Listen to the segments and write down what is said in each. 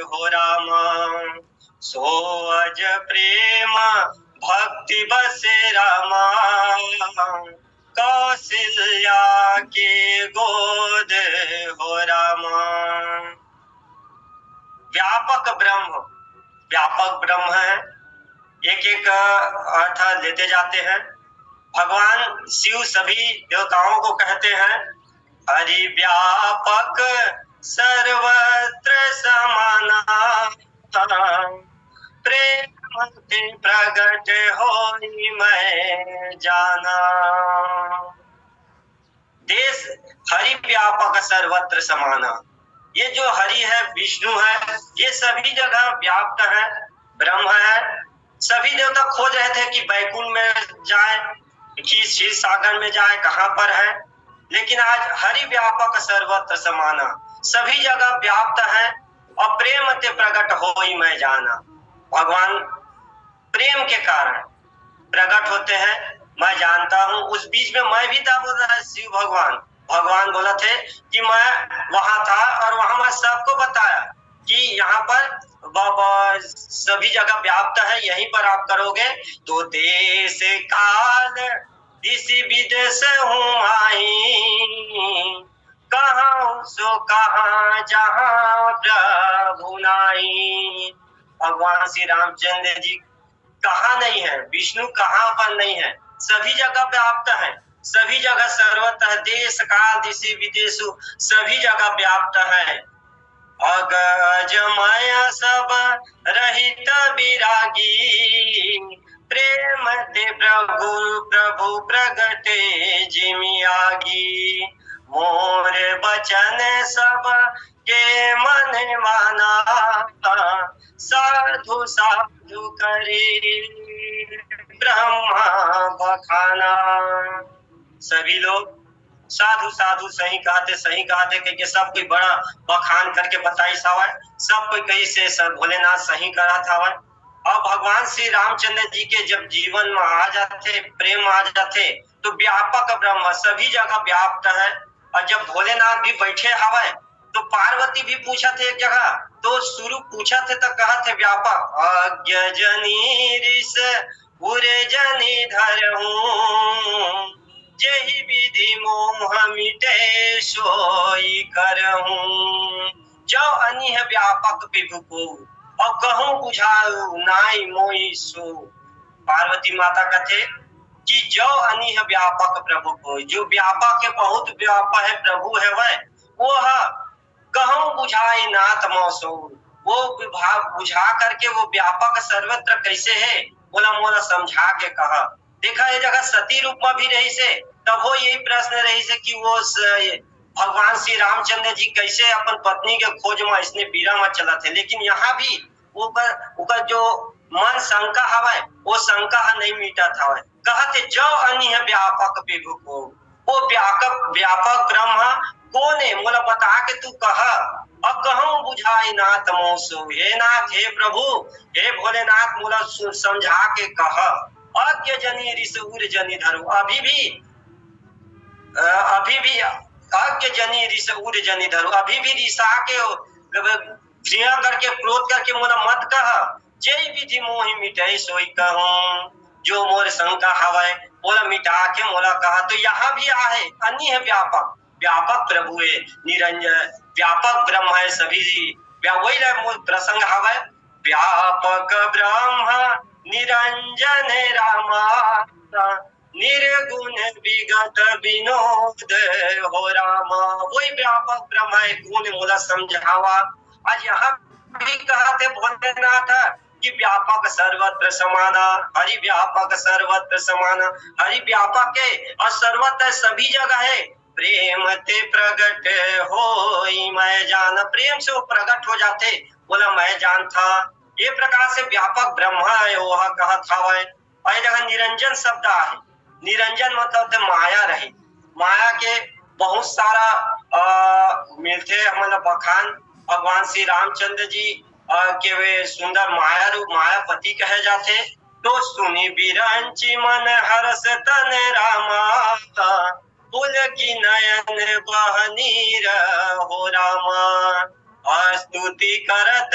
हो रामा। सो अज प्रेम भक्ति बसे रामा, कौशल्या के गोद हो रामा। व्यापक ब्रह्म है, एक एक अर्थ लेते जाते हैं। भगवान शिव सभी देवताओं को कहते हैं हरि व्यापक सर्वत्र समाना, प्रेम ते प्रगट होई मैं जाना। देश हरि व्यापक सर्वत्र समाना, ये जो हरि है, विष्णु है, ये सभी जगह व्याप्त है, ब्रह्म है। सभी देवता खोज रहे थे कि बैकुंठ में जाए कि क्षीर सागर में जाए, कहाँ पर है, लेकिन आज हरि व्यापक सर्वत्र समाना, सभी जगह व्याप्त है। और प्रेम ते प्रकट होई मैं जाना, भगवान प्रेम के कारण प्रकट होते हैं, मैं जानता हूँ। उस बीच में मैं भी था, बोल रहा है शिव भगवान बोला थे कि मैं वहां था और वहां मैं सबको बताया कि यहाँ पर सभी जगह व्याप्त है, यहीं पर आप करोगे तो देश काल इसी विदेश हूँ आई, कहाँ सो कहाँ जहाँ प्रभु नाई। भगवान श्री रामचंद्र जी कहाँ नहीं है, विष्णु कहाँ पर नहीं है, सभी जगह व्याप्त है, सभी जगह सर्वतः देश काल दिशि विदेशु सभी जगह व्याप्त है। अगज माया सब रहित विरागी, प्रेम ते प्रभु प्रगटे जिमि आगी। मोर बचन सब के मन माना, साधु साधु करे ब्रह्मा बखाना। सभी लोग साधु साधु सही कहते कि सब कोई बड़ा बखान करके बताई सावा, सब कोई कैसे सब भोलेनाथ सही करा था। और भगवान श्री रामचंद्र जी के जब जीवन में आ जाते, प्रेम आ जाते, तो व्यापक ब्रह्म सभी जगह व्याप्त है। और जब भोलेनाथ भी बैठे हवा तो पार्वती भी पूछा थे एक जगह, तो शुरू पूछा थे तो कहा थे व्यापक अज्ञ जनी ऋष बुरे जनी धरहूं, जही विधि मोह मिटे सोई करहूं। जो अनिह व्यापक विभु को और कहूं बुझाऊ नाई मोई सो। पार्वती माता कहते कि जो अनिह व्यापक प्रभु को, जो व्यापक है, बहुत व्यापक है प्रभु है वो है, कहूं बुझाई नाथ मौसो। वो विभाग बुझा करके वो व्यापक सर्वत्र कैसे है, बोला मोला समझा के कहा। देखा ये जगह सती रूप में भी रही से, तब वो यही प्रश्न रही से कि वो भगवान श्री रामचंद्र जी कैसे अपन पत्नी के खोज में इसने बीरा में चला थे। लेकिन यहाँ भी ऊपर जो मन शंका हवा वो शंका नहीं मिटा था। कहते जो अनिह व्यापक विभु को, वो व्यापक ब्रह्म कौन है, मोला बता के तू कहा। अब कहूं बुझाई नाथ मोसो, हे नाथ, हे प्रभु, हे भोलेनाथ, मोला समझा के कहा। अज्ञ जनी ऋष उर जनी धरो, अभी भी अज्ञ जनी ऋष उर जनी धरो, अभी भी ऋषा के घृणा करके क्रोध करके मोला मत कहा। जय विधि मोहि मिटाई सोई कहूं, जो मोर शंका हवाए मोला मिटा के मोला कहा। तो यहाँ भी आहे अन्य व्यापक प्रभु है, निरंजन व्यापक ब्रह्म है, सभी वही प्रसंग हवा व्यापक ब्रह्म निरंजन रामा, निर्गुण विगत विनोद हो रामा। वही व्यापक ब्रह्म है, गुण मोला समझावा। आज यहाँ भी कहा थे भोलेनाथ कि व्यापक सर्वत्र समाना, हरि व्यापक सर्वत्र समाना, हरि व्यापक है और सर्वत्र सभी जगह है। प्रेम ते प्रगट होई मैं जान, प्रेम से वो प्रकट हो जाते, बोला मैं जान था। ये प्रकार से व्यापक ब्रह्मा है वो कहा था। वह जगह निरंजन शब्द है, निरंजन मतलब माया रहे, माया के बहुत सारा मिलते मतलब बखान। भगवान श्री रामचंद्र जी के वे सुंदर माया रूप मायापति कहे जाते। तो सुनी बिरंची मन हर्ष तन रामा, पुल की नयन बह नीर हो रामा। स्तुति करत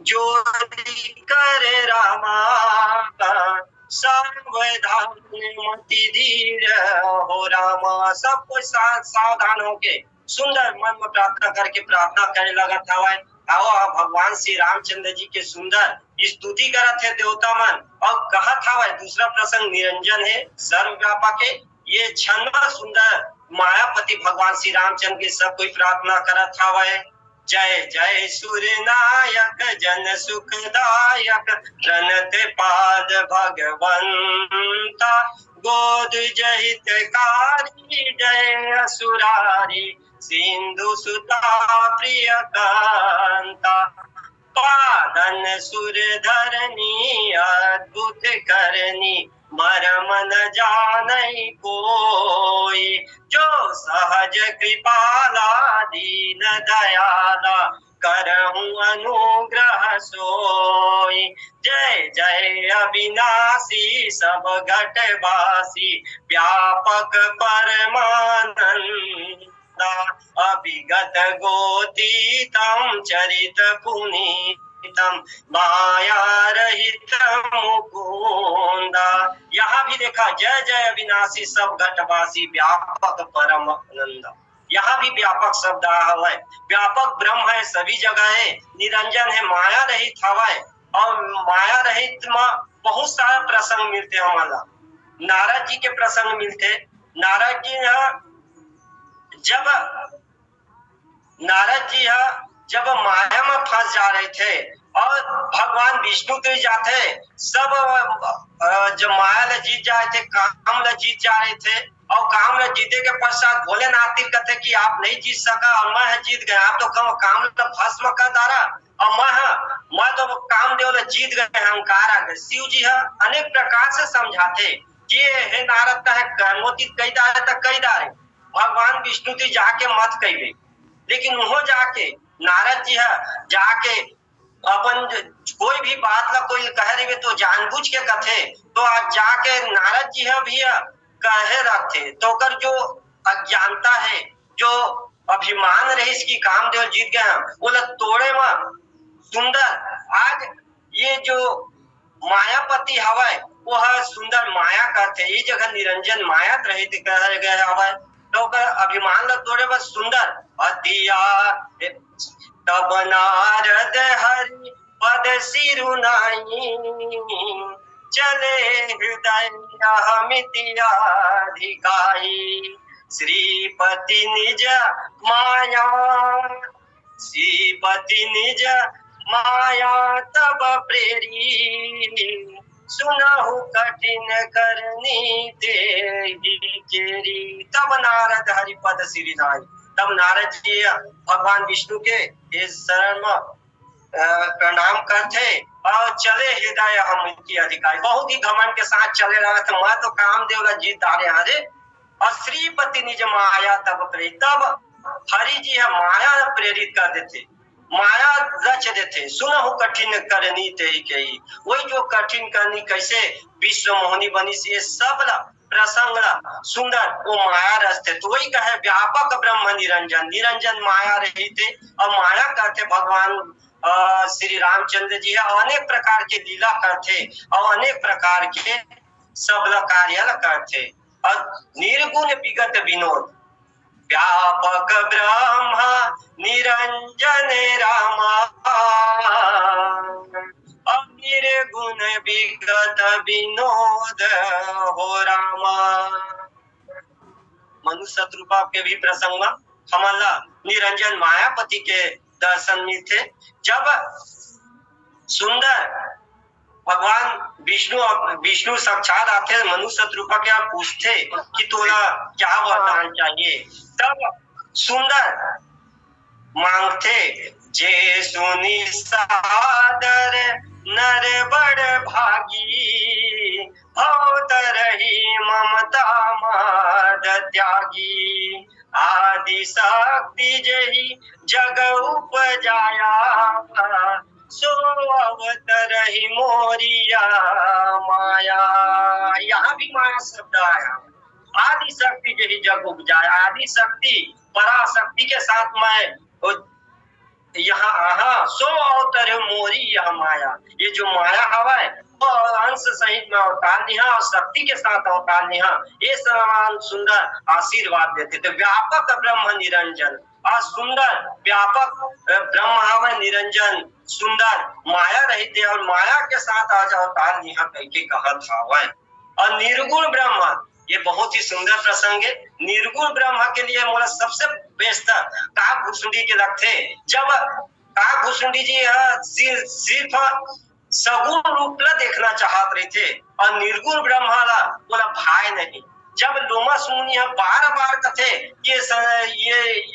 जोरी करे रामा, सावधान मति धीर हो रामा। सब कोई सावधान होके सुंदर मन में प्रार्थना करके प्रार्थना करे लगा था। आओ भगवान श्री रामचंद्र जी के सुंदर स्तुति करत है देवता मन, और कहा था वह दूसरा प्रसंग निरंजन है सर्वव्यापक है। ये क्षण सुंदर मायापति भगवान श्री रामचंद्र के सब कोई प्रार्थना करत था वह। जय जय सूर्य नायक जन सुखदायक, प्रणत पाद भगवंता, गोद जहितकारी जय असुरारी, सिंधु सुता प्रिय कांता, पादन सुर धरनी अद्भुत करनी, मरम न जानई कोई, जो सहज कृपाला दीन दयाला, करहूं अनुग्रह सोई। जय जय अविनाशी सब घटवासी, व्यापक परमानंद, अभिगत गोतीतम चरित पुनीतम, माया रहित मुकुंदा। यहाँ भी देखा जय जय अविनाशी सब घटवासी, व्यापक परम आनंद। यहाँ भी व्यापक शब्द आया है, व्यापक ब्रह्म है सभी जगह है, निरंजन है, माया रहित हवा है। और माया रहित में बहुत सारे प्रसंग मिलते हैं हमारा। नारद जी के प्रसंग मिलते। नारद जी जब माया में फंस जा रहे थे और भगवान विष्णु के जाते, सब जब माया ले जीत जा रहे थे, काम ले जीत जा रहे थे, और काम ले जीते के पश्चात भोलेनाथ कहते कि आप नहीं जीत सका और मैं जीत गया। आप तो काम तो भस्म कर डाला और मैं तो काम देव जीत गए, अहंकार आ गए। शिव जी अनेक प्रकार से समझाते कि हे नारद है कर्मोतीत कई दारे तक कई दारे, भगवान विष्णु जी जाके मत कही। लेकिन वो जाके नारद जी जाके अपन कोई भी बात ला कोई कह रही तो जानबूझ के कथे, तो आज जाके नारद जी भी कहे रखे तो कर जो अज्ञानता है, जो अभिमान रहे इसकी कामदेव जीत गए हैं, वो तोड़े में सुंदर। आज ये जो मायापति हवा है वो है सुंदर माया कहते, ये जगह निरंजन माया रहित कहे गए हवा, तो अभिमान ल तोड़े बस सुंदर अतिया। तब नारद हरि पद सिरुनाई, चले हृदय मितियाधिकाई, श्रीपति निज माया, श्रीपति निज माया तब प्रेरी, सुनहु कठिन करनी तेरी केरी। तब नारद हरिपद सिरिनाई, तब नारद जी भगवान विष्णु के इस शरण में प्रणाम करते और चले हृदय हम की अधिकारी। बहुत ही घमंड के साथ चले रहे थे, मैं तो कामदेव जीत डाले हारे। और श्रीपति निज माया तब प्रेरित, तब हरि जी माया प्रेरित कर देते, माया रच देते। सुनहु कठिन करनी तेरी कही, वही जो कठिन करनी कैसे विश्व मोहनी बनी से सब प्रसंग सुंदर वो माया रचते। तो वही कहे व्यापक ब्रह्म निरंजन, निरंजन माया रही थे और माया करते भगवान श्री रामचंद्र जी अनेक प्रकार के लीला करते और अनेक प्रकार के सब कार्य करते। और निर्गुण विगत विनोद, व्यापक ब्रह्म निरंजन रामा, निर्गुण विगत विनोद हो रामा। मनुष्य शत्रुपा के भी प्रसंग में हमारा निरंजन मायापति के दर्शन मिलते। जब सुंदर भगवान विष्णु साक्षात आते मनुष्य शत्रुपा के आप पूछते कि तोला क्या वरदान चाहिए, तब सुंदर मांगते जे सुनी सादर नर बड़ भागी, भवत रही ममता माद त्यागी, आदि शक्ति जही जग उपजाया, सो अवतर ही मोरिया माया। यहाँ भी माया शब्द आया, आदि शक्ति जही जग उपजाया। आदि शक्ति पराशक्ति के साथ में यहाँ आहा सो अवतर मोरी यह माया, ये जो माया हवा है वो अंश सहित में अवतार लिहा और शक्ति के साथ अवतार लिहा, ये समान सुंदर आशीर्वाद देते थे। व्यापक ब्रह्म निरंजन और सुंदर व्यापक ब्रह्म हवा निरंजन सुंदर माया रहित है और माया के साथ आज अवतार लिहा करके कहा था। और निर्गुण ब्रह्म, ये बहुत ही सुंदर प्रसंग है। निर्गुण ब्रह्म के लिए मोला सबसे बेस्ट काक भुसुंडी के लगते, जब काक भुसुंडी जी सिर्फ सगुण रूप ला देखना चाहत रहे थे और निर्गुण ब्रह्म ला बोला भाई नहीं। जब लोमस मुनि बार बार कथे ये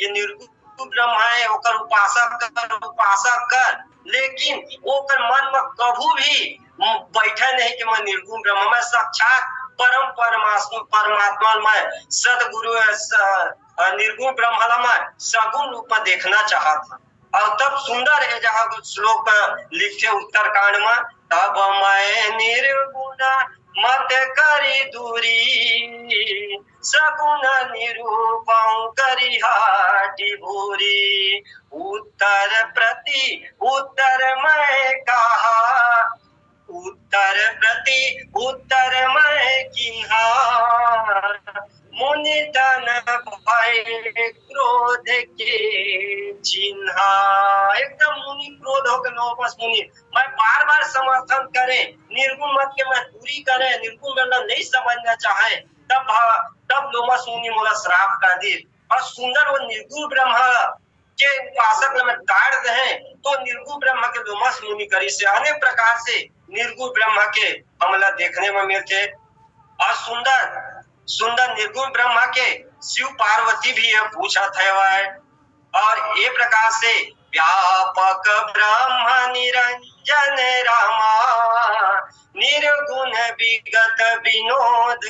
निर्गुण ब्रह्म है, ओकर उपासक कर, लेकिन ओकर मन में कभू भी बैठे नहीं कि मैं निर्गुण ब्रह्म में साक्षात परम परमात्मा में सदगुरु निर्गुण ब्रह्म में सगुण रूप में देखना चाहता। और तब सुंदर है जहाँ श्लोक लिखे उत्तरकांड में, तब मैं निर्गुण मत करी दूरी, सगुण निरूपं करिहाटी भूरी, उत्तर प्रति उत्तर मैं कहा, उत्तर मैं किन्हा, मुनि तन भय क्रोध के चिन्हा। एकदम मुनि क्रोध हो गए लोमस मुनि, मैं बार बार समर्थन करे निर्गुण मत के मैं दूरी करे, निर्गुण मतलब नहीं समझना चाहे, तब लोमस मुनि मोला श्राप कर दी। और सुंदर वो निर्गुण ब्रह्म के उपासक में ताड़ रहे तो निर्गुण ब्रह्म के लोमस मुनि करी से अनेक प्रकार से निर्गुण ब्रह्म के हमला देखने में मिलते। और सुंदर निर्गुण ब्रह्म के शिव पार्वती भी यह पूछा था। और ये प्रकार से व्यापक ब्रह्म निरंजन रामा, निर्गुण विगत विनोद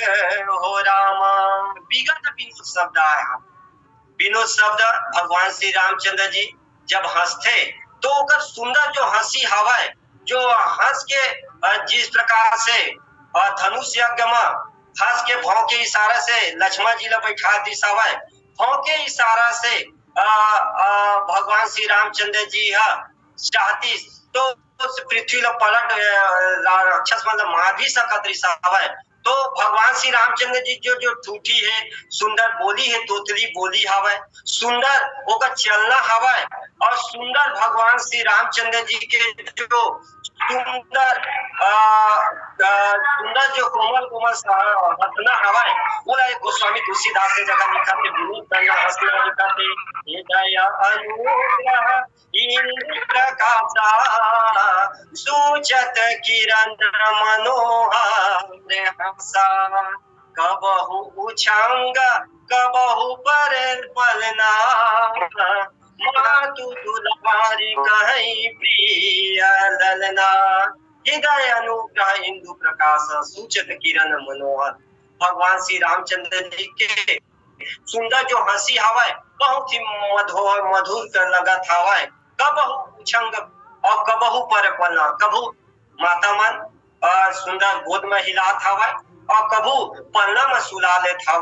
हो रामा। विगत विनोद शब्द आया, विनोद शब्द भगवान श्री रामचंद्र जी जब हंसते तो ओकर सुंदर जो हंसी हवा है, जो हंस के जिस प्रकार से धनुष यज्ञ में हंस के भाव के इशारा से लक्ष्मण जी ला बैठा दिशावा है, भाव के इशारा से भगवान श्री रामचंद्र जी चाहती तो पृथ्वी ला पलट राक्षस मतलब मार भी सकत रिसावा है। तो भगवान श्री रामचंद्र जी जो ठूठी है सुंदर बोली है, तोतली बोली हवा है, सुंदर ओकर चलना हवा है। और सुंदर भगवान श्री रामचंद्र जी के जो सुंदर जो कोमल हंसना हवा है, बोला गोस्वामी तुलसीदास के जगह लिखा थे, विनोद करना हंसना लिखा थे, हृदय अनुग्रह इंद्र का सूचत किरण मनोहर हंसा, कबहु उछंग कबहु पर पलना, मातु दुलारी कहीं प्रिय ललना। हृदय अनुग्रह इंदु प्रकाश सूचत किरण मनोहर, भगवान श्री रामचंद्र जी के सुंदर जो हंसी हवा है बहुत ही मधुर लगा था। कबहु उछंग और कबहु पर पलना, कबहु माता मन सुंदर गोद में हिला था और कबहु पलना में सुला ले था।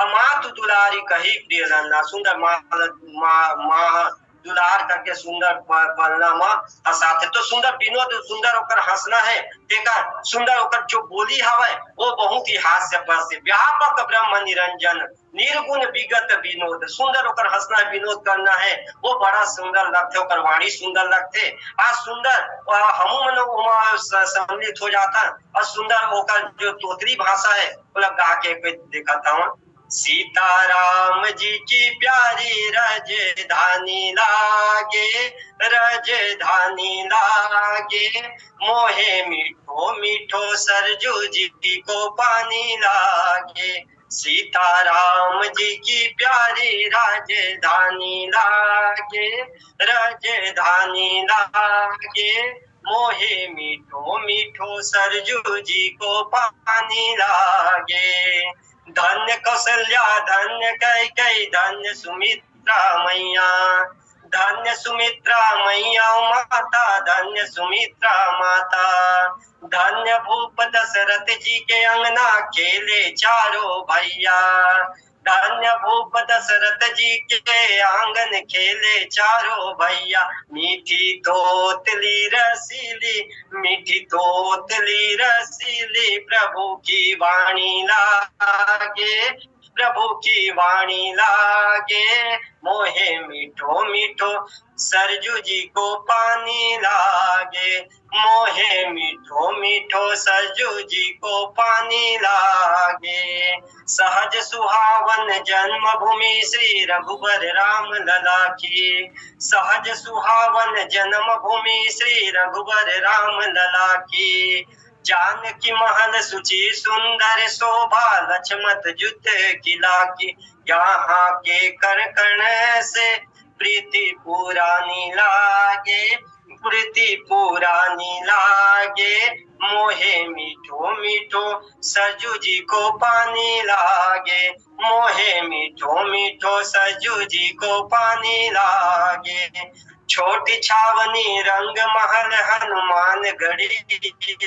और माँ तू दुलारी कही प्रिय ललना, सुंदर माँ दुलार करके सुंदर पलना माँ हंसाते। तो सुंदर विनोद सुंदर होकर हंसना है, देखा सुंदर होकर जो बोली हवा है वो बहुत ही हास्य से व्यापक ब्रह्म निरंजन निर्गुण विगत विनोद, सुंदर होकर हंसना विनोद करना है वो बड़ा सुंदर लगते, होकर वाणी सुंदर लगते। आज सुंदर हम मन सम्मिलित हो जाता और सुंदर होकर जो तोतरी भाषा है वो गा के दिखाता हूँ। सीताराम जी की प्यारी राजधानी लागे, राजधानी लागे, मोहे मीठो मीठो सरजू जी को पानी लागे। सीताराम जी की प्यारी राजधानी लागे, राजधानी लागे, मोहे मीठो मीठो सरजू जी को पानी लागे। धन्य कौशल्या धन्य कैकेयी धन्य सुमित्रा मैया, धन्य सुमित्रा मैया माता, धन्य सुमित्रा माता, धन्य भूप दशरथ जी के अंगना खेले चारों भैया, धन्य भूप दशरथ जी के आंगन खेले चारों भैया। मीठी तोतली रसीली, मीठी तोतली रसीली, प्रभु की वाणी लागे, प्रभु की वाणी लागे। मोहे मीठो मीठो सरजू जी को पानी लागे, मोहे मीठो मीठो सरजू जी को पानी लागे। सहज सुहावन जन्मभूमि श्री रघुबर राम लला की, सहज सुहावन जन्मभूमि श्री रघुबर राम लला की। जानकी महल सुचि सुंदर शोभा, लक्ष्मत जुत किला की। यहाँ के कर कण से प्रीति पुरानी लागे, प्रीति पुरानी लागे। मोहे मीठो मीठो सरजू जी को पानी लागे, मोहे मीठो मीठो सरजू जी को पानी लागे। छोटी छावनी रंग महल हनुमान गढ़ी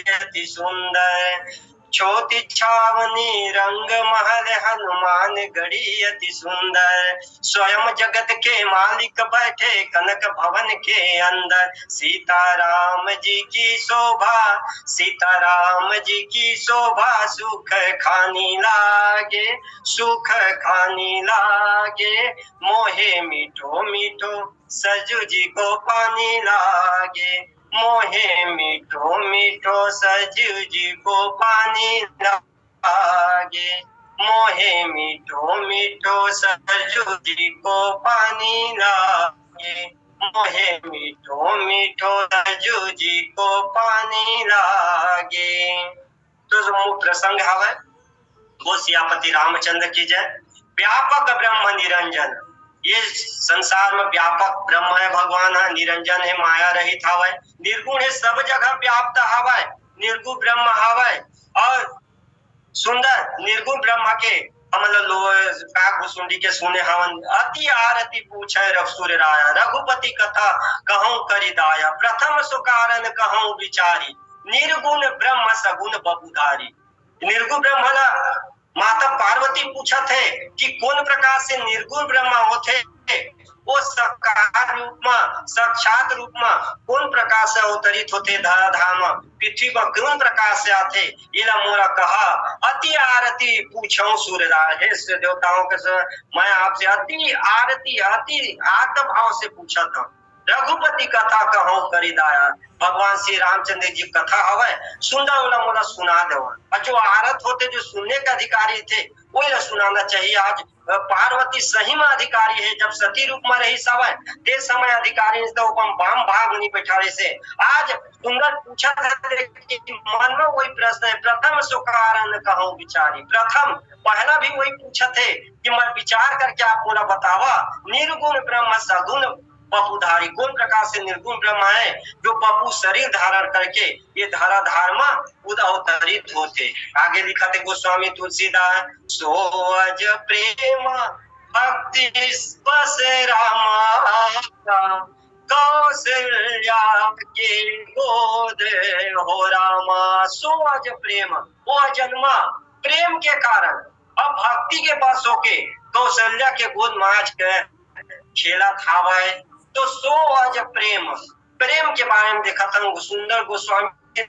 अति सुंदर, छोटी छावनी रंग महल हनुमान गढ़ी अति सुंदर। स्वयं जगत के मालिक बैठे कनक भवन के अंदर। सीताराम जी की शोभा, सीताराम जी की शोभा, सुख खानी लागे, सुख खानी लागे। मोहे मीठो मीठो सरजू जी को पानी लागे, मोहे मीठो मीठो सरजू जी को पानी लागे। मोहे मीठो मीठो सरजू जी को पानी लागे, मोहे मीठो मीठो सरजू जी को पानी लागे। तो जो मुख्य प्रसंग है वो सियापति रामचंद्र की जय। व्यापक ब्रह्म निरंजन, ये संसार में व्यापक ब्रह्म है, भगवान है, निरंजन है, माया रहित हवै, निर्गुण है, सब जगह व्याप्त हवै, निर्गुण ब्रह्म हवै। और सुंदर निर्गुण ब्रह्म के घुसुंडी के सुने हवन। अति आरती पूछे रघुसुर राया, रघुपति कथा कहूँ करि दाया। प्रथम सुकारण कहूँ विचारी, निर्गुण ब्रह्म सगुण बबुधारी। निर्गुण ब्रह्म माता पार्वती पूछत है कि कौन प्रकार से निर्गुण ब्रह्म होते, वो साकार रूप में, साक्षात रूप में कौन प्रकार से अवतरित होते धराधाम पृथ्वी पर, कौन प्रकार से आते। इला मोरा कहा अति आरती पूछो सूर्यराय, हे देवताओं के मैं आपसे अति आरती, अति आर्त भाव से पूछा था। रघुपति कथा कहूँ करि दाया, भगवान श्री रामचंद्र जी कथा हवे सुंदर वाला मोला सुना दो। और जो आरत होते, जो सुनने के अधिकारी थे, वही सुनाना चाहिए। आज पार्वती सही में अधिकारी है, जब सती रूप में रही समय ते समय अधिकारी तो बाम भाग नहीं बैठा रहे से। आज सुंदर पूछा था मन में वही प्रश्न है, प्रथम सुकारण कहूँ विचारी। प्रथम पहला भी वही पूछा थे कि मैं विचार करके आप पूरा बतावा। निर्गुण ब्रह्म सगुण बपुधारी, कौन प्रकार से निर्गुण ब्रह्म है जो बपु शरीर धारण करके ये धराधार में उद अवतरित होते। आगे लिखा थे गोस्वामी तुलसीदास, सो अज प्रेम भक्ति बस रामा, कौशल्या के गोद हो रामा। सो अज प्रेम, वो जन्मा प्रेम के कारण, अब भक्ति के बस होके कौशल्या के गोद माज के खेला था भाई। तो सो अज प्रेम, प्रेम के बारे में देखा था सुंदर गोस्वामी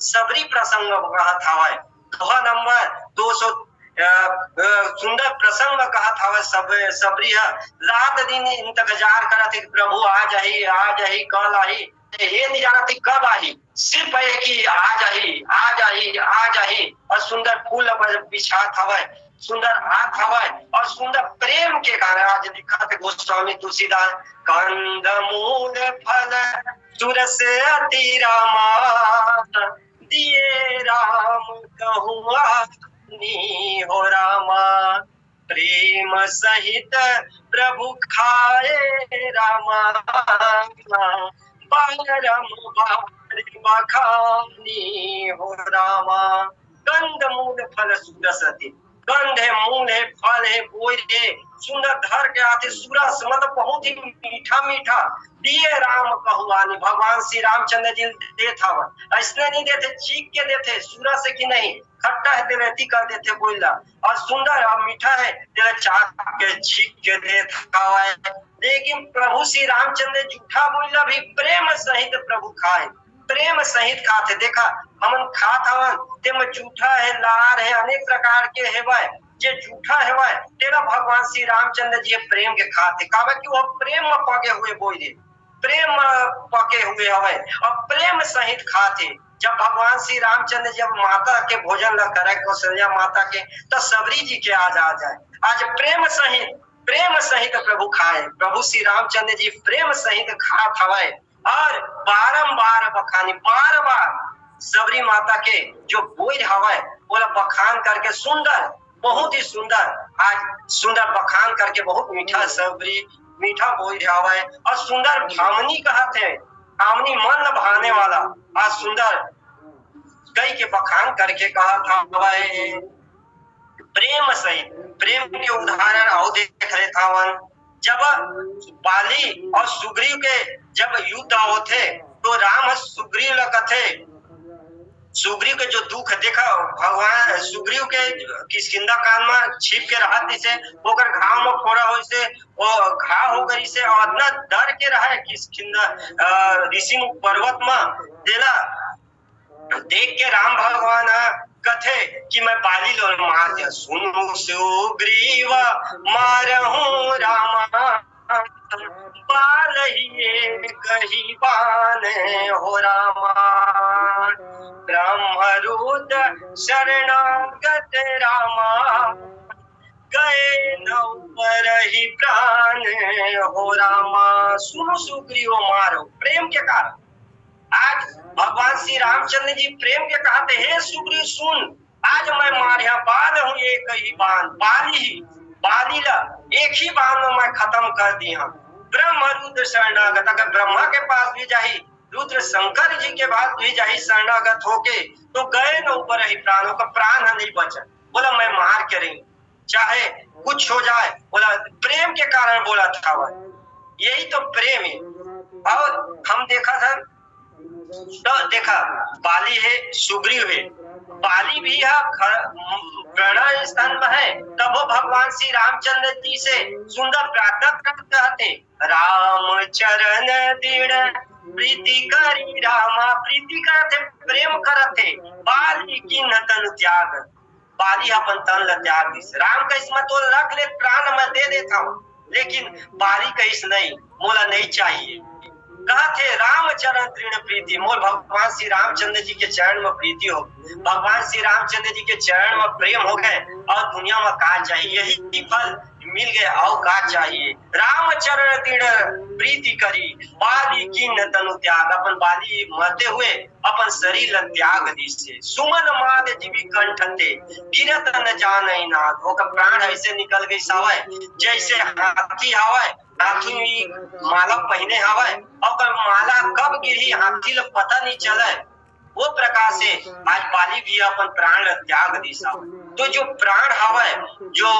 सबरी प्रसंग कहा था भाई। दोहा नंबर 200 सुंदर प्रसंग कहा था सब सबरी है। रात दिन इंतजार करा थे प्रभु आ जाही, आ जाही, कल आई, ये नहीं जाना थी कब आई, सिर्फ है कि आ जाही, आ जाही, आ जाही। और सुंदर फूल बिछा था, सुंदर हाथ हवाए, और सुंदर प्रेम के कारण आज लिखा थे गोस्वामी तुलसीदास, कंद मूल फल सुरस अति रामा, दिए राम कहूँ हो रामा। प्रेम सहित प्रभु खाए रामा, बारम बार खानी हो रामा। कंद मूल फल सुरस अति, गंध है, मूल है, फल है, बोई है, सुंदर धर के आते सूरस, मतलब बहुत ही मीठा मीठा दिए राम कहुआनी। भगवान श्री रामचंद्र जी देते हवन, ऐसने नहीं देते, चीख के देते, सूरस है कि नहीं, खट्टा है तेरे कर देते बोला, और सुंदर और मीठा है तेरा चाक के छीक के देता है। लेकिन प्रभु श्री रामचंद्र जूठा बोला भी प्रेम सहित प्रभु खाए, प्रेम सहित खाते। देखा हमन खात हवन ते में जूठा है, लार है, अनेक प्रकार के है वह जे जूठा है वह तेरा भगवान श्री रामचंद्र जी प्रेम के खाते, काबा कि वो प्रेम में पके हुए बोई दे, प्रेम पके हुए हवे और प्रेम सहित खाते। जब भगवान श्री रामचंद्र जब माता के भोजन ल करे कौशल्या माता के, तो सबरी जी के आज आ जाए, आज प्रेम सहित प्रभु खाए। प्रभु श्री रामचंद्र जी प्रेम सहित खात हवे और बारंबार बखानी, बार बार सबरी माता के जो बोझ हवे बोला बखान करके सुंदर, बहुत ही सुंदर, आज सुंदर बखान करके बहुत मीठा सबरी मीठा बोझ हवे और सुंदर भामनी कहते हैं, भामनी मन भाने वाला, आज सुंदर कई के बखान करके कहा था प्रेम सहित। प्रेम के उदाहरण और देख रहे था जब बाली और सुग्रीव के जब युद्ध होते तो राम सुग्रीव लकथे, सुग्रीव के जो दुख देखा भगवान सुग्रीव के किष्किंधा कान में छिप के रहा से ओकर घाव में फोड़ा हो से वो घाव हो गई से और इतना डर के रहा है किष्किंधा ऋषि पर्वत में देला देख के राम भगवान कथे कि मैं बाली लो मार दिया, सुनो सुग्रीव मारहूं रामा बाल ही कही बान हो रामा, ब्रह्मरुद्र शरणागत रामा गए नौ पर ही प्राण हो रामा। सुनो सुग्रीव मारो, प्रेम के कारण आज भगवान श्री रामचंद्र जी प्रेम के कहते हे सुग्रीव सुन, आज मैं मारिया बाल हूँ एक ही बाण, बाली ला एक ही बाण में मैं खत्म कर दिया। ब्रह्म रुद्र शरणागत, अगर ब्रह्मा के पास भी जाही, रुद्र शंकर जी के पास भी जाही शरणागत होके तो गए न ऊपर ही प्राणों का प्राण नहीं बचा, बोला मैं मार के रही चाहे कुछ हो जाए, बोला प्रेम के कारण बोला था वह, यही तो प्रेम है। और हम देखा था तो देखा बाली है सुग्रीव है, बाली भी प्रणय स्थान में है, तब वो भगवान श्री रामचंद्र जी से सुंदर प्रार्थना करते राम चरण दृढ़ प्रीति करी रामा, प्रीति करते प्रेम करते बाली की न तन त्याग, बाली अपन तन ल त्याग दिस, राम का इसमें तो रख ले प्राण में दे देता हूँ, लेकिन बाली का इस नहीं, मोला नहीं चाहिए। कहते राम चरण तृण प्रीति, मोर भगवान श्री रामचंद्र जी के चरण में प्रीति हो, भगवान श्री रामचंद्र जी के चरण में प्रेम हो गए और दुनिया में का चाहिए, यही फल मिल गए और का चाहिए। राम चरण तृण प्रीति करी बाली की न तनु त्याग, अपन बाली मरते हुए अपन शरीर ल त्याग दिसे, सुमन माद जीवी कंठते गिरत न जाने नाथ, ओकर प्राण ऐसे निकल गई सावय जैसे हाथी हवय, हाथी माला पहने हवय और माला कब गिरी हाथी ल पता नहीं चले, वो प्रकार से आज बाली भी अपन प्राण त्याग दिशा। तो जो प्राण हवय जो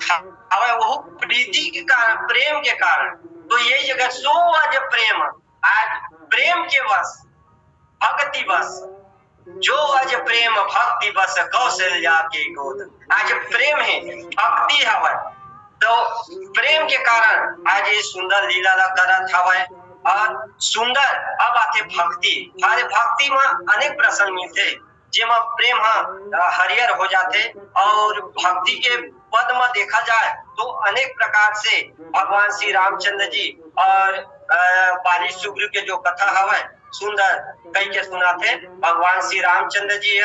हवय वो प्रीति के कारण, प्रेम के कारण, तो ये जगह सो आज प्रेम, आज प्रेम के वश भक्ति बस, जो आज प्रेम भक्ति बस कौशल्या के गोद, आज प्रेम है भक्ति हवय, तो प्रेम के कारण आज ये सुंदर लीला करत हवय। और सुंदर अब आते भक्ति, हमारे भक्ति में अनेक प्रसंग मिलते जेमा प्रेम हरियर हो जाते, और भक्ति के पद में देखा जाए तो अनेक प्रकार से भगवान श्री रामचंद्र जी और बाली सुग्रीव के जो कथा हवय सुंदर कई के सुनाते। भगवान श्री रामचंद्र जी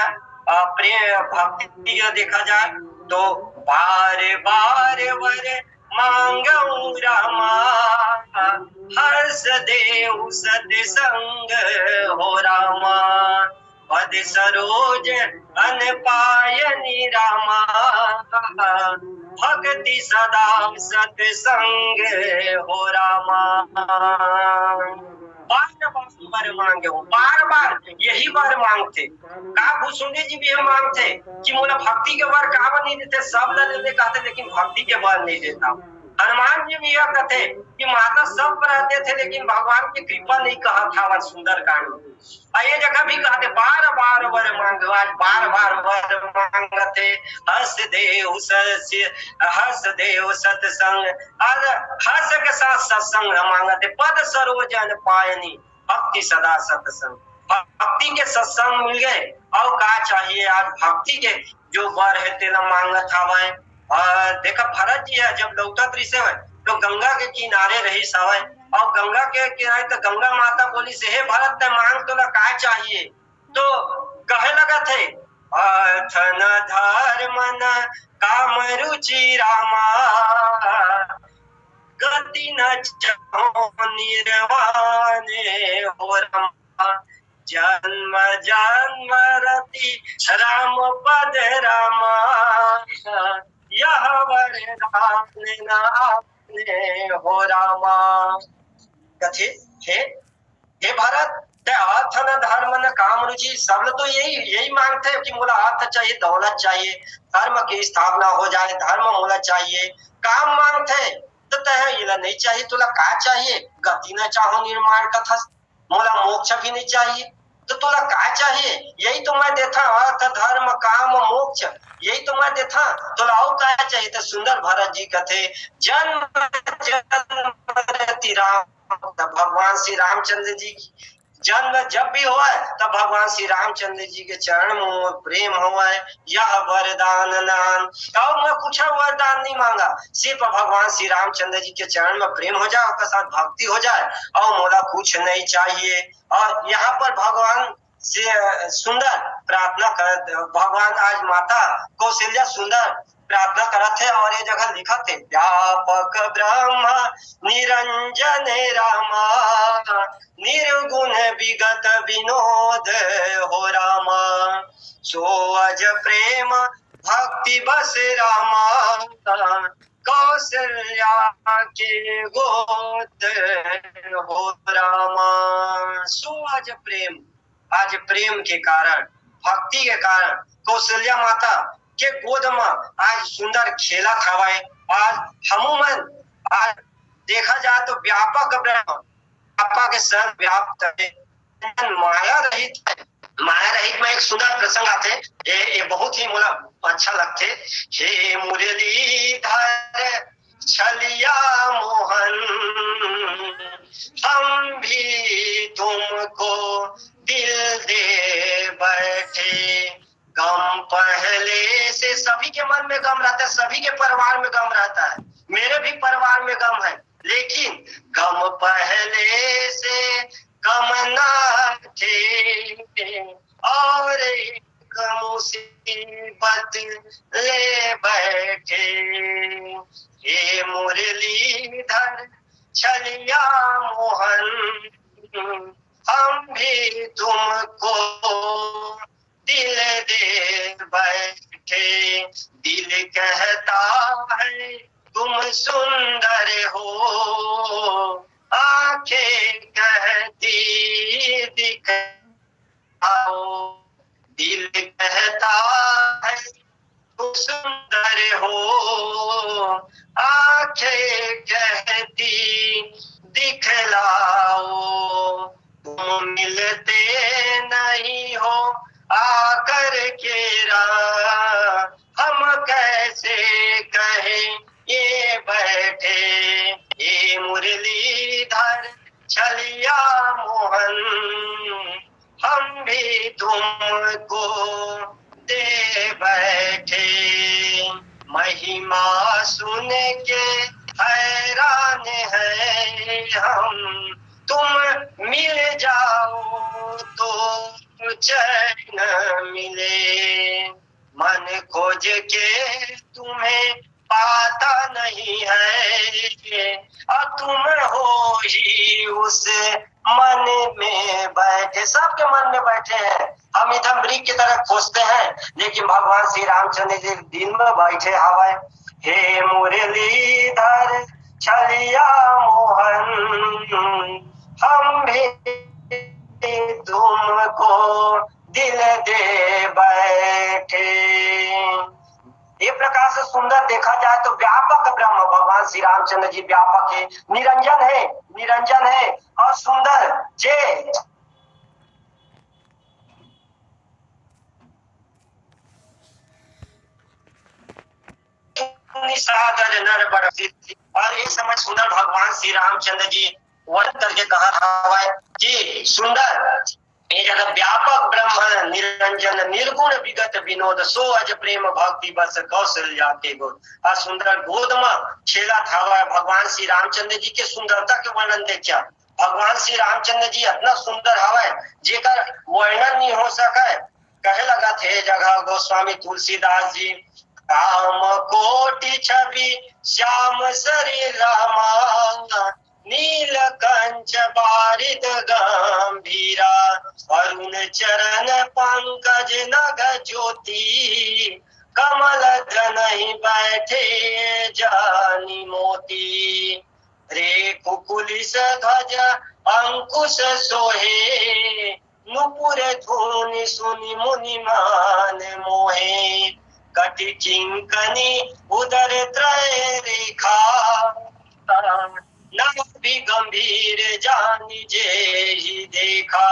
प्रेम भक्ति देखा जाए तो बार बार वर मांगऊ रामा हर्ष देव सत्संग हो रामा, पद सरोज अन पायनी रामा भक्ति सदा सत्संग हो रामा। बार मांगे हो, बार बार यही बार मांगते का। भूसुंडी जी भी ये मांगते कि मोला भक्ति के वर का नहीं देते, सब ले कहते लेकिन भक्ति के वर नहीं देता। हनुमान जी भी यह कहते कि माता सब पर रहते थे लेकिन भगवान की कृपा नहीं कहा था। वह सुंदर कांड ये जगह भी कहते बार बार वर मांग, आज बार बार वर मांगते। हस देव सत्संग, हस के साथ सत्संग मांगते। पद सरोजन पायनी भक्ति सदा सत्संग, भक्ति के सत्संग मिल गए और का चाहिए। आज भक्ति के जो वर है तेरा मांगत हवाए। देखा भरत जी है जब लौटत रही से तो गंगा के किनारे रही सवय, और गंगा के किनारे तो गंगा माता बोली से हे भरत ते मांग तो का चाहिए। तो कहे लगा थे धन धर्म न काम रुचि रामा, गति न चाहो निर्वाणे हो रमा। जन्म जन्म रति राम पद रामा, यह वरदान न आपने हो रामा। कथे हे भरत अर्थ न धर्म न काम रुचि, सब तो यही मांगते कि मोला अर्थ चाहिए, दौलत चाहिए, धर्म की स्थापना हो जाए, धर्म मोला चाहिए। काम मांगते तो तह नहीं चाहिए, तुला का चाहिए। गति न चाहो निर्माण कथा, मोला मोक्ष भी नहीं चाहिए तो तुला का चाहिए। यही तो मैं देता, अर्थ धर्म काम मोक्ष यही तो मैं देता, तुला और का चाहिए। तो सुंदर भरत जी कथे जन्म जन्म भगवान श्री रामचंद्र जी की जन्म जब भी हुआ है तब भगवान श्री रामचंद्र जी के चरण में प्रेम हुआ है। यह वरदान नाम, और मैं कुछ वरदान नहीं मांगा, सिर्फ भगवान श्री रामचंद्र जी के चरण में प्रेम हो जाए, उसके साथ भक्ति हो जाए और मोला कुछ नहीं चाहिए। और यहाँ पर भगवान से सुंदर प्रार्थना कर, भगवान आज माता कौशल्या सुंदर प्रार्थना करत है। और ये जगह लिखा थे व्यापक ब्रह्म निरंजन रामा, निर्गुण विगत विनोद हो रामा। सो अज प्रेम भक्ति बस रामा, कौशल्या के गोद हो रामा। सो आज प्रेम के कारण, भक्ति के कारण कौशल्या माता के गोद में आज सुंदर खेला खावाए। आज हमूमन आज देखा जाए तो व्यापक ब्रह्म आपा के संग व्याप्त है, माया रहित में एक सुंदर प्रसंग आते, ये बहुत ही मोला अच्छा लगते। हे मुरलीधर छलिया मोहन, हम भी तुमको दिल दे बैठे। गम पहले से सभी के मन में गम रहता है, सभी के परिवार में गम रहता है, मेरे भी परिवार में गम है, लेकिन गम पहले से गम ना थे और एक मुसीबत ले बैठे। हे मुरलीधर छलिया मोहन, हम भी तुमको दिल दे बैठे। दिल कहता है तुम सुंदर हो, आंखें कहती दिखाओ। दिल कहता है तुम सुंदर हो, आंखें कहती दिखलाओ। तुम मिलते नहीं हो आकर के हम कैसे कहें ये बैठे। ये मुरलीधर छलिया मोहन, हम भी तुमको दे बैठे। महिमा सुन के हैरान है हम, तुम मिल जाओ तो चैन मिले। मन खोज के तुम्हें पाता नहीं है, और तुम हो ही उस मन में बैठे। सबके मन में बैठे हैं, हम इधर मृग की तरह खोजते हैं, लेकिन भगवान श्री रामचंद्र जी दिल में बैठे हवाए। हे मुरलीधर छलिया मोहन, हम भी तुमको दिल दे बैठे। ये प्रकार से सुंदर देखा जाए तो व्यापक ब्रह्म भगवान श्री रामचंद्र जी व्यापक है, निरंजन है और सुंदर जे निशादर नर बड़ सिद्धि। और ये समझ सुंदर भगवान श्री रामचंद्र जी वर्णन करके कहा था कि सुंदर ये जगह व्यापक ब्रह्म निरंजन निर्गुण विगत विनोद सो अज प्रेम भक्ति बस कौशल्या के गोद। और सुंदर गोद में खेला था भगवान श्री रामचंद्र जी के सुंदरता के वर्णन देखा। भगवान श्री रामचंद्र जी इतना सुंदर हवा जेकर वर्णन नहीं हो सके। कहे लगा थे जगह गोस्वामी तुलसीदास जी, राम कोटि छवि श्याम सरी रामा नील कंच बारिद गंभीरा अरुण चरण पंकज नग ज्योति कमल धनहि बैठे जानी मोती रे कुकुलिस ध्वज अंकुश सोहे नुपुर धुनि सुनि मुनि मान मोहे कटि चिंकनी उदर त्रय रेखा नाभि गंभीर जानी जे ही देखा।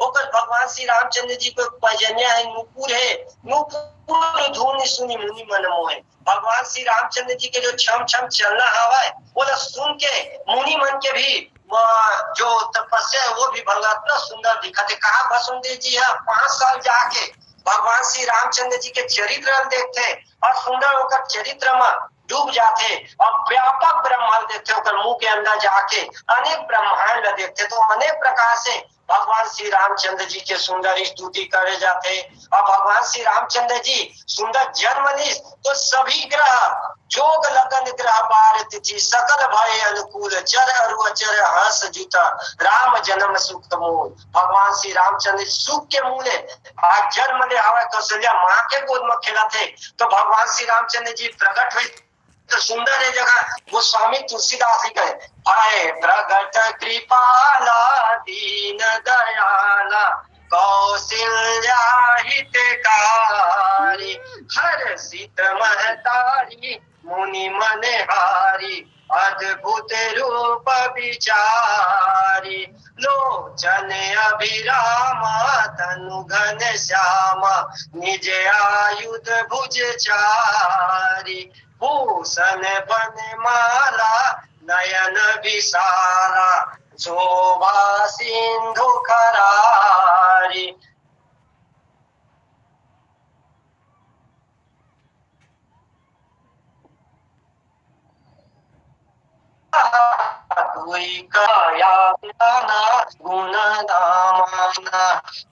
ओकर भगवान श्री रामचंद्र जी को भजनिया है नुपुर है, नुपुर धुनि सुनि मुनि मन मोहे। भगवान श्री रामचंद्र जी के जो छम छम चलना हवा है वो सुन के मुनि मन के भी जो तपस्या है वो भी भगवान इतना सुंदर दिखाते। कहा वसुदेव जी है 5 साल जाके भगवान श्री रामचंद्र जी के चरित्र देखते और सुंदर होकर चरित्र में डूब जाते और व्यापक ब्रह्मांड देखते होकर मुंह के अंदर जाके अनेक ब्रह्मांड देखते। तो अनेक प्रकार से भगवान श्री रामचंद्र जी के सुंदर स्तुति करे जाते। और भगवान श्री रामचंद्र जी सुंदर जन्म ली तो सभी ग्रह जोग लगन ग्रह बार तिथि सकल भय अनुकूल चर अरु अचर हर्ष जुता राम जन्म सुख मूल। भगवान श्री रामचंद्र सुख के मूले आज जन्म ले हवा कौशल्या माँ के गोद में खेला थे। तो भगवान श्री रामचंद्र जी प्रकट हुए तो सुंदर है जगह वो स्वामी तुलसीदास जी कहे, हाय प्रगट कृपाला दीन दयाला कौशल्या हितकारी हर सीत महतारी मुनि मनहारी अद्भुत रूप विचारी लोचन अभिरामा तनु घन श्यामा निज आयुध भुज चारी भूषण बनमाला नयन विशाला शोभा सिंधु खरारी। काया गुण दामाना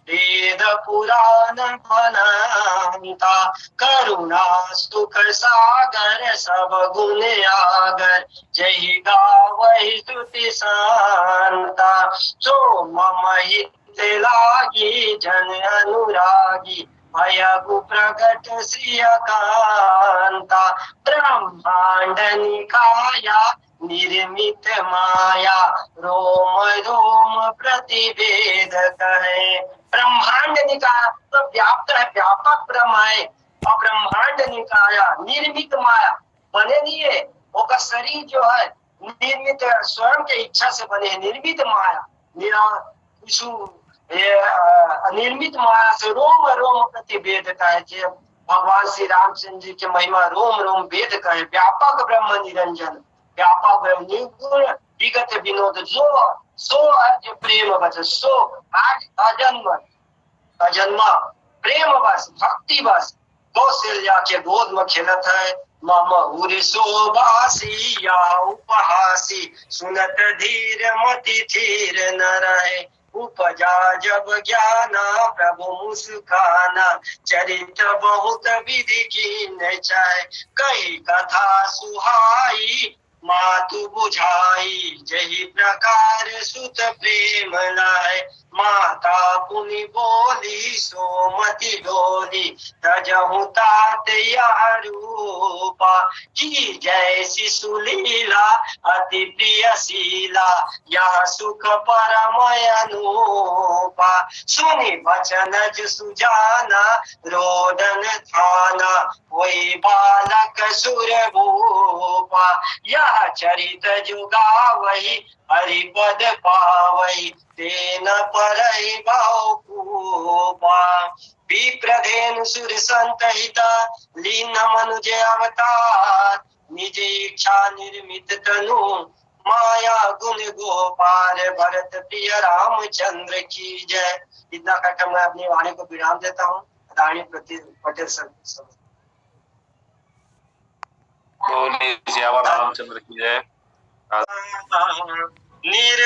वेद पुराण फलंता करुणा सुख सागर सब गुण आगर जय गावहि स्तुति शांता सो मम हित लागी जन अनुरागी भयगु प्रगट श्रिय कांता ब्रह्मांड निकाया निर्मित माया रोम रोम प्रतिवेद कहे। ब्रह्मांड निकाय तो व्याप्त है, व्यापक ब्रह्म है। और ब्रह्मांड निकाया निर्मित माया बने नहीं है, वो शरीर जो है निर्मित स्वयं के इच्छा से बने है। निर्मित माया निर्मित माया से रोम रोम प्रतिवेद कहे। भगवान श्री रामचंद्र जी के महिमा रोम रोम वेद कहे। व्यापक ब्रह्म निरंजन व्यापक निर्गुण विगत विनोद जो सो आज प्रेम बस सो आज अजन्मा प्रेम बस भक्ति बस कौशल्या के गोद में खेलत है। मम उर शोभासी या उपहासी सुनत धीर मति थीर न रहे उपजा जब ज्ञाना प्रभु मुस्काना चरित बहुत विधि की न चाहे कई कथा सुहाई मातु बुझाई जही प्रकार सुत प्रेम लाए माता पुनि बोली सोमति डोली तजहु तात यह रूपा की जैसी सुलीला अति प्रिय शीला यह सुख परमय अनूपा सुनि बचन जो सुजाना रोदन थाना वही बालक सुर भूपा यह चरित जो गावही हरिपद पावही तेन परहि भवपूपा विप्रधेनु सुर संतहिता लीन मनुज अवतार निज इच्छा निर्मित तनु माया गुण गोपाल भरत प्रिय रामचंद्र की जय। इतना कहकर मैं अपनी वाणी को विराम देता हूँ। रानी पटेल सर बोलिए सियावर रामचंद्र की जय। निर